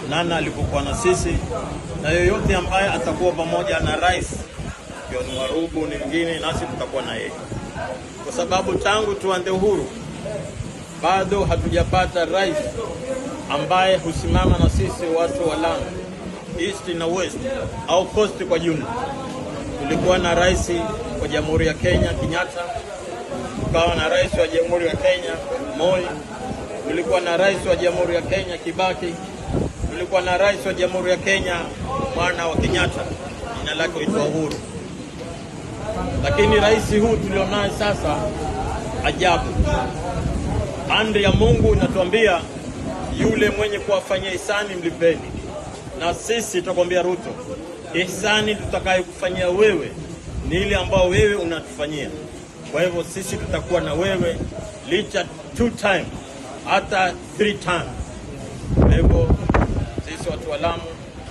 Nana alipokuwa na sisi, na yoyote ambaye atakuwa pamoja na rais John Warugu ni mwingine, nasi tutakuwa na yeye, kwa sababu tangu tuanze uhuru bado hatujapata rais ambaye husimama na sisi watu wa Lamu East na West au Coast kwa jumla. Tulikuwa na rais wa Jamhuri ya Kenya Kenyatta, tukawa na rais wa Jamhuri ya Kenya Moi, tulikuwa na rais wa Jamhuri ya Kenya Kibaki, tulikuwa na rais wa Jamhuri ya Kenya mwana wa Kenyatta, jina lake huitwa Uhuru. Lakini rais huu tulionaye sasa ajabu. Amri ya Mungu inatuambia yule mwenye kuwafanyia ihsani mlipeni. Na sisi tutakwambia Ruto, ihsani tutakayokufanyia wewe ni ile ambao wewe unatufanyia. Kwa hivyo sisi tutakuwa na wewe licha 2 times hata 3 times. Kwa hivyo sisi watu wa Lamu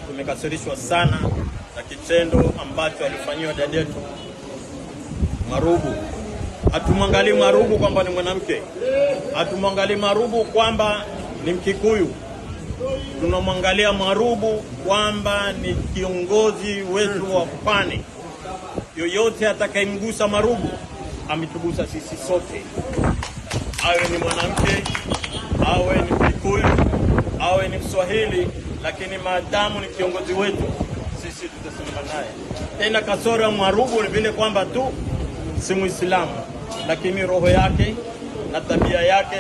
tumekasirishwa sana na kitendo ambacho alifanyiwa dadetu Marugu. Hatumwangalii Marugu kwamba ni mwanamke, hatumwangalii Marugu kwamba ni Mkikuyu, tunamwangalia Marugu kwamba ni kiongozi wetu wa Pwani. Yoyote atakayemgusa Marugu ametugusa sisi sote, awe ni mwanamke, awe ni Mkikuyu, awe ni Mswahili, lakini maadamu ni kiongozi wetu sisi tutasimama naye. Tena kasoro ya Marugu ni vile kwamba tu si Muislamu, lakini roho yake na tabia yake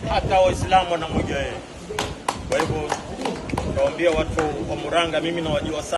hata Waislamu wanamwiga yeye. Kwa hivyo nawaambia watu wa Murang'a, mimi nawajua sana.